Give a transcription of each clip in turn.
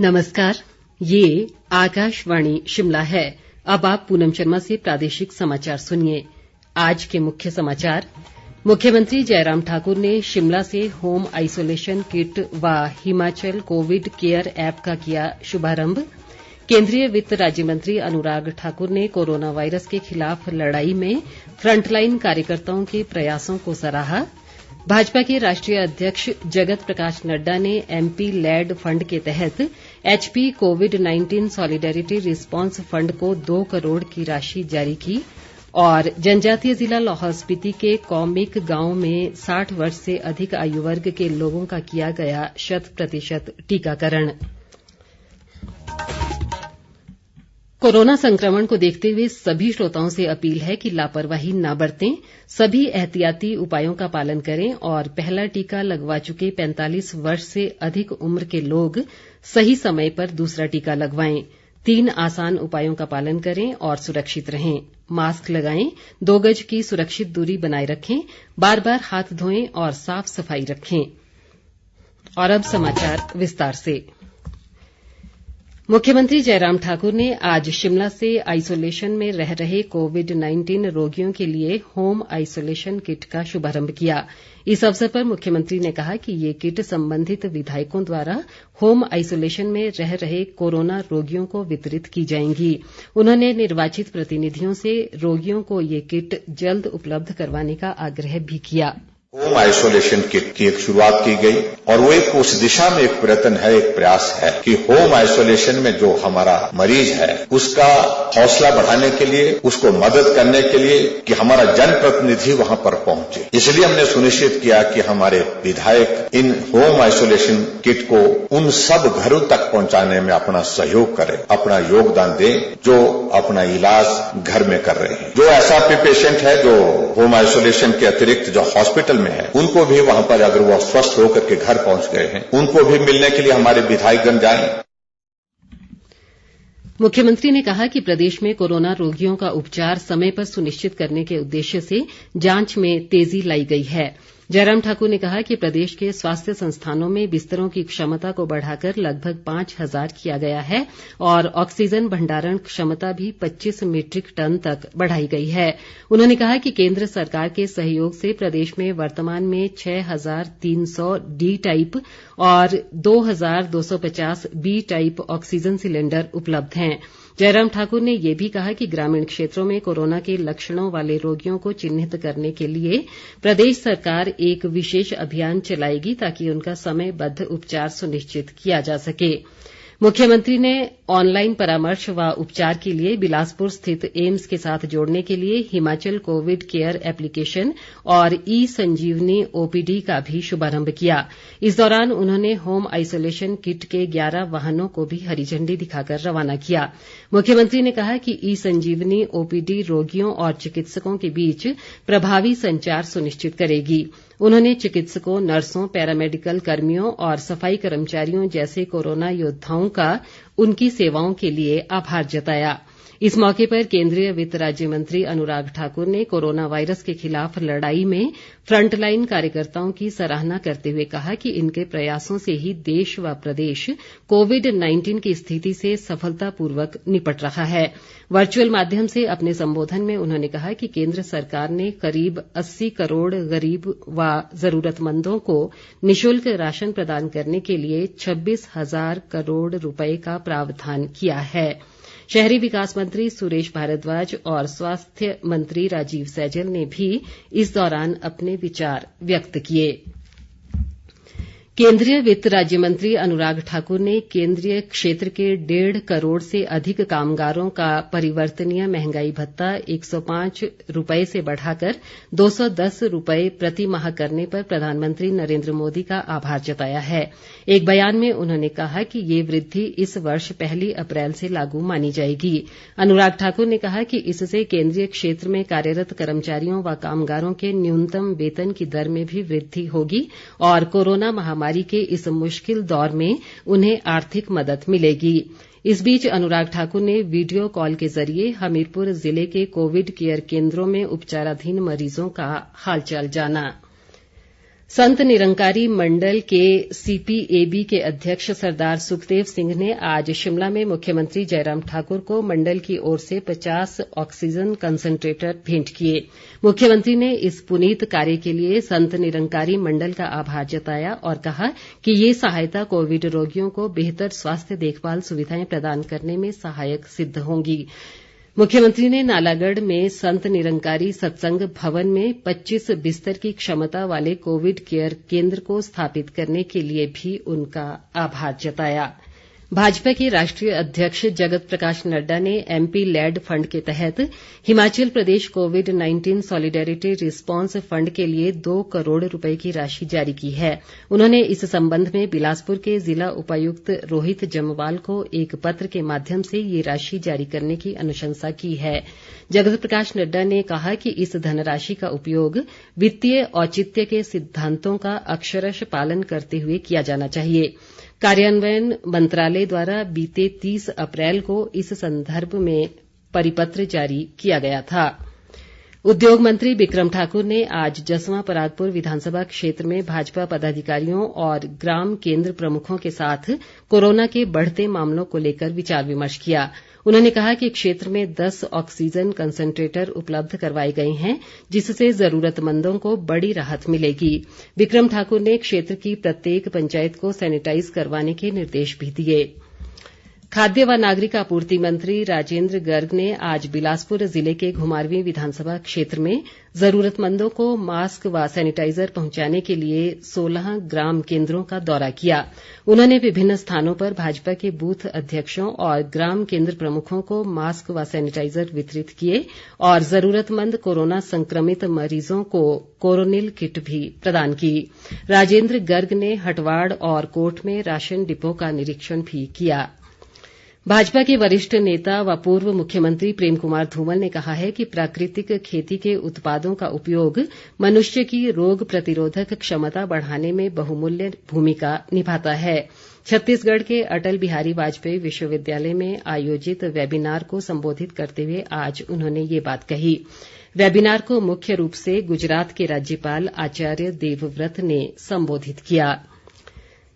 नमस्कार, ये आकाशवाणी शिमला है। अब आप पूनम शर्मा से प्रादेशिक समाचार सुनिए। आज के मुख्य समाचार। मुख्यमंत्री जयराम ठाकुर ने शिमला से होम आइसोलेशन किट व हिमाचल कोविड केयर ऐप का किया शुभारंभ। केंद्रीय वित्त राज्य मंत्री अनुराग ठाकुर ने कोरोना वायरस के खिलाफ लड़ाई में फ्रंटलाइन कार्यकर्ताओं के प्रयासों को सराहा। भाजपा के राष्ट्रीय अध्यक्ष जगत प्रकाश नड्डा ने एमपी लैड फंड के तहत एचपी कोविड-19 सॉलिडेरिटी रिस्पांस फंड को 2 करोड़ की राशि जारी की। और जनजातीय जिला लाहौल स्पीति के कौमिक गांव में 60 वर्ष से अधिक आयु वर्ग के लोगों का किया गया 100% टीकाकरण। कोरोना संक्रमण को देखते हुए सभी श्रोताओं से अपील है कि लापरवाही न बरतें, सभी एहतियाती उपायों का पालन करें और पहला टीका लगवा चुके 45 वर्ष से अधिक उम्र के लोग सही समय पर दूसरा टीका लगवाएं। 3 आसान उपायों का पालन करें और सुरक्षित रहें। मास्क लगाएं, 2 गज की सुरक्षित दूरी बनाए रखें, बार-बार हाथ धोएं और साफ सफाई रखें। और अब समाचार विस्तार से। मुख्यमंत्री जयराम ठाकुर ने आज शिमला से आइसोलेशन में रह रहे कोविड-19 रोगियों के लिए होम आइसोलेशन किट का शुभारंभ किया। इस अवसर पर मुख्यमंत्री ने कहा कि ये किट संबंधित विधायकों द्वारा होम आइसोलेशन में रह रहे कोरोना रोगियों को वितरित की जाएंगी। उन्होंने निर्वाचित प्रतिनिधियों से रोगियों को ये किट जल्द उपलब्ध करवाने का आग्रह भी किया। होम आइसोलेशन किट की एक शुरुआत की गई और वो एक उस दिशा में एक प्रयत्न है, एक प्रयास है कि होम आइसोलेशन में जो हमारा मरीज है उसका हौसला बढ़ाने के लिए, उसको मदद करने के लिए कि हमारा जनप्रतिनिधि वहां पर पहुंचे। इसलिए हमने सुनिश्चित किया कि हमारे विधायक इन होम आइसोलेशन किट को उन सब घरों तक पहुंचाने में अपना सहयोग करें, अपना योगदान दें जो अपना इलाज घर में कर रहे हैं। जो ऐसा भी पेशेंट है जो होम आइसोलेशन के अतिरिक्त जो हॉस्पिटल में है, उनको भी वहां पर अगर वो स्वस्थ होकर के घर पहुंच गए हैं, उनको भी मिलने के लिए हमारे विधायकगण जाएं। मुख्यमंत्री ने कहा कि प्रदेश में कोरोना रोगियों का उपचार समय पर सुनिश्चित करने के उद्देश्य से जांच में तेजी लाई गई है। जयराम ठाकुर ने कहा कि प्रदेश के स्वास्थ्य संस्थानों में बिस्तरों की क्षमता को बढ़ाकर लगभग 5,000 किया गया है और ऑक्सीजन भंडारण क्षमता भी 25 मीट्रिक टन तक बढ़ाई गई है। उन्होंने कहा कि केंद्र सरकार के सहयोग से प्रदेश में वर्तमान में 6,300 डी टाइप और 2,250 बी टाइप ऑक्सीजन सिलेंडर उपलब्ध हैं। जयराम ठाकुर ने ये भी कहा कि ग्रामीण क्षेत्रों में कोरोना के लक्षणों वाले रोगियों को चिन्हित करने के लिए प्रदेश सरकार एक विशेष अभियान चलाएगी ताकि उनका समयबद्ध उपचार सुनिश्चित किया जा सके। मुख्यमंत्री ने ऑनलाइन परामर्श व उपचार के लिए बिलासपुर स्थित एम्स के साथ जोड़ने के लिए हिमाचल कोविड केयर एप्लीकेशन और ई संजीवनी ओपीडी का भी शुभारंभ किया। इस दौरान उन्होंने होम आइसोलेशन किट के 11 वाहनों को भी हरी झंडी दिखाकर रवाना किया। मुख्यमंत्री ने कहा कि ई संजीवनी ओपीडी रोगियों और चिकित्सकों के बीच प्रभावी संचार सुनिश्चित करेगी। उन्होंने चिकित्सकों, नर्सों, पैरामेडिकल कर्मियों और सफाई कर्मचारियों जैसे कोरोना योद्धाओं का उनकी सेवाओं के लिए आभार जताया। इस मौके पर केंद्रीय वित्त राज्य मंत्री अनुराग ठाकुर ने कोरोना वायरस के खिलाफ लड़ाई में फ्रंटलाइन कार्यकर्ताओं की सराहना करते हुए कहा कि इनके प्रयासों से ही देश व प्रदेश कोविड-19 की स्थिति से सफलतापूर्वक निपट रहा है। वर्चुअल माध्यम से अपने संबोधन में उन्होंने कहा कि केंद्र सरकार ने करीब 80 करोड़ गरीब व जरूरतमंदों को निःशुल्क राशन प्रदान करने के लिए 26,000 करोड़ रुपए का प्रावधान किया है। शहरी विकास मंत्री सुरेश भारद्वाज और स्वास्थ्य मंत्री राजीव सैजल ने भी इस दौरान अपने विचार व्यक्त किए। केंद्रीय वित्त राज्य मंत्री अनुराग ठाकुर ने केंद्रीय क्षेत्र के 1.5 करोड़ से अधिक कामगारों का परिवर्तनीय महंगाई भत्ता 105 रुपए से बढ़ाकर 210 रुपए प्रति माह करने पर प्रधानमंत्री नरेंद्र मोदी का आभार जताया है। एक बयान में उन्होंने कहा कि ये वृद्धि इस वर्ष 1 अप्रैल से लागू मानी जाएगी। अनुराग ठाकुर ने कहा कि इससे केंद्रीय क्षेत्र में कार्यरत कर्मचारियों व कामगारों के न्यूनतम वेतन की दर में भी वृद्धि होगी और कोरोना महामारी के इस मुश्किल दौर में उन्हें आर्थिक मदद मिलेगी। इस बीच अनुराग ठाकुर ने वीडियो कॉल के जरिए हमीरपुर जिले के कोविड केयर केंद्रों में उपचाराधीन मरीजों का हालचाल जाना। संत निरंकारी मंडल के सीपीएबी के अध्यक्ष सरदार सुखदेव सिंह ने आज शिमला में मुख्यमंत्री जयराम ठाकुर को मंडल की ओर से 50 ऑक्सीजन कंसंट्रेटर भेंट किए। मुख्यमंत्री ने इस पुनीत कार्य के लिए संत निरंकारी मंडल का आभार जताया और कहा कि ये सहायता कोविड रोगियों को बेहतर स्वास्थ्य देखभाल सुविधाएं प्रदान करने में सहायक सिद्ध होंगी। मुख्यमंत्री ने नालागढ़ में संत निरंकारी सत्संग भवन में 25 बिस्तर की क्षमता वाले कोविड केयर केंद्र को स्थापित करने के लिए भी उनका आभार जताया। भाजपा के राष्ट्रीय अध्यक्ष जगत प्रकाश नड्डा ने एमपी लैड फंड के तहत हिमाचल प्रदेश कोविड-19 सॉलिडेरिटी रिस्पांस फंड के लिए 2 करोड़ रुपए की राशि जारी की है। उन्होंने इस संबंध में बिलासपुर के जिला उपायुक्त रोहित जम्वाल को एक पत्र के माध्यम से ये राशि जारी करने की अनुशंसा की है। जगत प्रकाश नड्डा ने कहा कि इस धनराशि का उपयोग वित्तीय औचित्य के सिद्धांतों का अक्षरश पालन करते हुए किया जाना चाहिए। कार्यान्वयन मंत्रालय द्वारा बीते 30 अप्रैल को इस संदर्भ में परिपत्र जारी किया गया था। उद्योग मंत्री बिक्रम ठाकुर ने आज जसवां परागपुर विधानसभा क्षेत्र में भाजपा पदाधिकारियों और ग्राम केंद्र प्रमुखों के साथ कोरोना के बढ़ते मामलों को लेकर विचार विमर्श किया। उन्होंने कहा कि क्षेत्र में 10 ऑक्सीजन कंसंट्रेटर उपलब्ध करवाए गए हैं, जिससे जरूरतमंदों को बड़ी राहत मिलेगी। बिक्रम ठाकुर ने क्षेत्र की प्रत्येक पंचायत को सैनिटाइज करवाने के निर्देश भी दिए। खाद्य व नागरिक आपूर्ति मंत्री राजेंद्र गर्ग ने आज बिलासपुर जिले के घुमारवीं विधानसभा क्षेत्र में जरूरतमंदों को मास्क व सैनिटाइजर पहुंचाने के लिए 16 ग्राम केंद्रों का दौरा किया। उन्होंने विभिन्न स्थानों पर भाजपा के बूथ अध्यक्षों और ग्राम केंद्र प्रमुखों को मास्क व सैनिटाइजर वितरित किए और जरूरतमंद कोरोना संक्रमित मरीजों को कोरोनिल किट भी प्रदान की। राजेंद्र गर्ग ने हटवाड़ और कोट में राशन डिपो का निरीक्षण भी किया। भाजपा के वरिष्ठ नेता व पूर्व मुख्यमंत्री प्रेम कुमार धूमल ने कहा है कि प्राकृतिक खेती के उत्पादों का उपयोग मनुष्य की रोग प्रतिरोधक क्षमता बढ़ाने में बहुमूल्य भूमिका निभाता है। छत्तीसगढ़ के अटल बिहारी वाजपेयी विश्वविद्यालय में आयोजित वेबिनार को संबोधित करते हुए आज उन्होंने ये बात कही। वेबिनार को मुख्य रूप से गुजरात के राज्यपाल आचार्य देवव्रत ने संबोधित किया।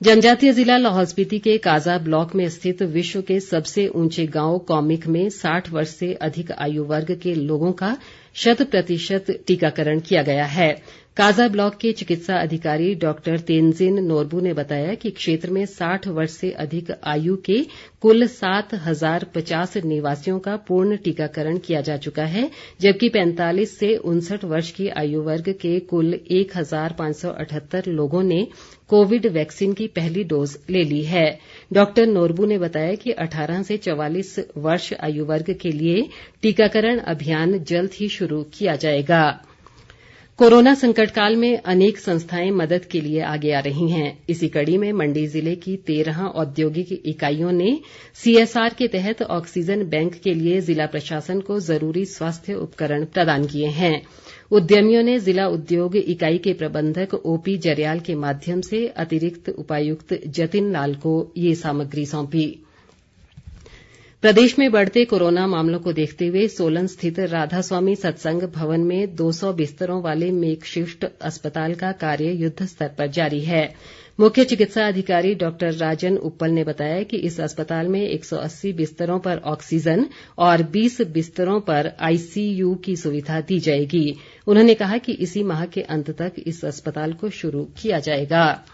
जनजातीय जिला लाहौल स्पीति के काजा ब्लॉक में स्थित विश्व के सबसे ऊंचे गांव कौमिक में 60 वर्ष से अधिक आयु वर्ग के लोगों का 100% टीकाकरण किया गया है। काजा ब्लॉक के चिकित्सा अधिकारी डॉक्टर तेनजिन नोरबू ने बताया कि क्षेत्र में 60 वर्ष से अधिक आयु के कुल 7,050 निवासियों का पूर्ण टीकाकरण किया जा चुका है, जबकि 45 से 59 वर्ष की आयु वर्ग के कुल 1,578 लोगों ने कोविड वैक्सीन की पहली डोज ले ली है। डॉक्टर नोरबू ने बताया कि 18 से 44 वर्ष आयु वर्ग के लिए टीकाकरण अभियान जल्द ही शुरू किया जाएगा। कोरोना संकट काल में अनेक संस्थाएं मदद के लिए आगे आ रही हैं। इसी कड़ी में मंडी जिले की 13 औद्योगिक इकाइयों ने सीएसआर के तहत ऑक्सीजन बैंक के लिए जिला प्रशासन को जरूरी स्वास्थ्य उपकरण प्रदान किए हैं। उद्यमियों ने जिला उद्योग इकाई के प्रबंधक ओपी जरयाल के माध्यम से अतिरिक्त उपायुक्त जतिन लाल को ये सामग्री सौंपी। प्रदेश में बढ़ते कोरोना मामलों को देखते हुए सोलन स्थित राधा स्वामी सत्संग भवन में 200 बिस्तरों वाले मेकशिफ्ट अस्पताल का कार्य युद्ध स्तर पर जारी है। मुख्य चिकित्सा अधिकारी डॉक्टर राजन उप्पल ने बताया कि इस अस्पताल में 180 बिस्तरों पर ऑक्सीजन और 20 बिस्तरों पर आईसीयू की सुविधा दी जाएगी। उन्होंने कहा कि इसी माह के अंत तक इस अस्पताल को शुरू किया जाएगा।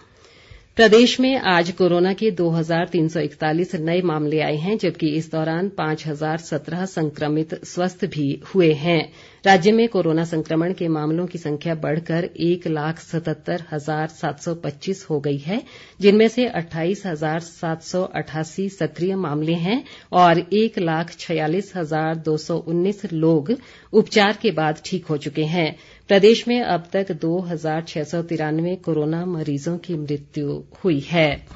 प्रदेश में आज कोरोना के 2,341 नए मामले आए हैं, जबकि इस दौरान 5,017 संक्रमित स्वस्थ भी हुए हैं। राज्य में कोरोना संक्रमण के मामलों की संख्या बढ़कर 1,77,725 हो गई है, जिनमें से 28,788 सक्रिय मामले हैं और 1,46,219 लोग उपचार के बाद ठीक हो चुके हैं। प्रदेश में अब तक 2,693 कोरोना मरीजों की मृत्यु हुई है।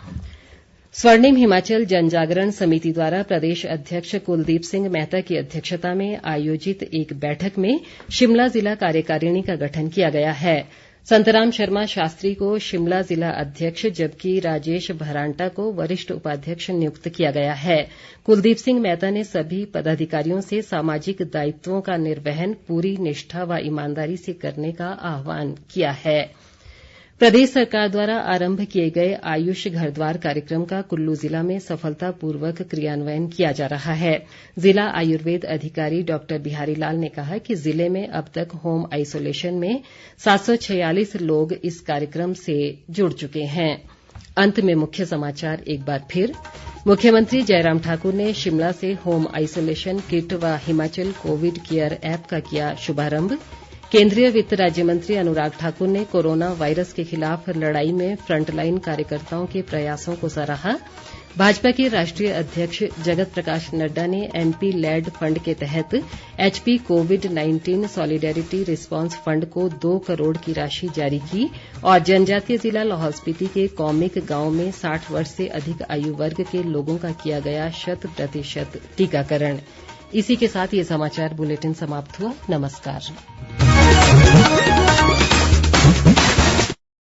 स्वर्णिम हिमाचल जनजागरण समिति द्वारा प्रदेश अध्यक्ष कुलदीप सिंह मेहता की अध्यक्षता में आयोजित एक बैठक में शिमला जिला कार्यकारिणी का गठन किया गया है। संतराम शर्मा शास्त्री को शिमला जिला अध्यक्ष जबकि राजेश भरांटा को वरिष्ठ उपाध्यक्ष नियुक्त किया गया है। कुलदीप सिंह मेहता ने सभी पदाधिकारियों से सामाजिक दायित्वों का निर्वहन पूरी निष्ठा व ईमानदारी से करने का आह्वान किया है। प्रदेश सरकार द्वारा आरंभ किए गए आयुष घर द्वार कार्यक्रम का कुल्लू जिला में सफलतापूर्वक क्रियान्वयन किया जा रहा है। जिला आयुर्वेद अधिकारी डॉक्टर बिहारी लाल ने कहा कि जिले में अब तक होम आइसोलेशन में 746 लोग इस कार्यक्रम से जुड़ चुके हैं। अंत में मुख्य समाचार एक बार फिर। मुख्यमंत्री जयराम ठाकुर ने शिमला से होम आइसोलेशन किट व हिमाचल कोविड केयर ऐप का किया शुभारंभ। केंद्रीय वित्त राज्य मंत्री अनुराग ठाकुर ने कोरोना वायरस के खिलाफ लड़ाई में फ्रंटलाइन कार्यकर्ताओं के प्रयासों को सराहा। भाजपा के राष्ट्रीय अध्यक्ष जगत प्रकाश नड्डा ने एमपी लैड फंड के तहत एचपी कोविड-19 सॉलिडेरिटी रिस्पांस फंड को 2 करोड़ की राशि जारी की और जनजातीय जिला लाहौल स्पीति के कौमिक गांव में 60 वर्ष से अधिक आयु वर्ग के लोगों का किया गया 100% टीकाकरण। इसी के साथ ये समाचार बुलेटिन समाप्त हुआ। नमस्कार।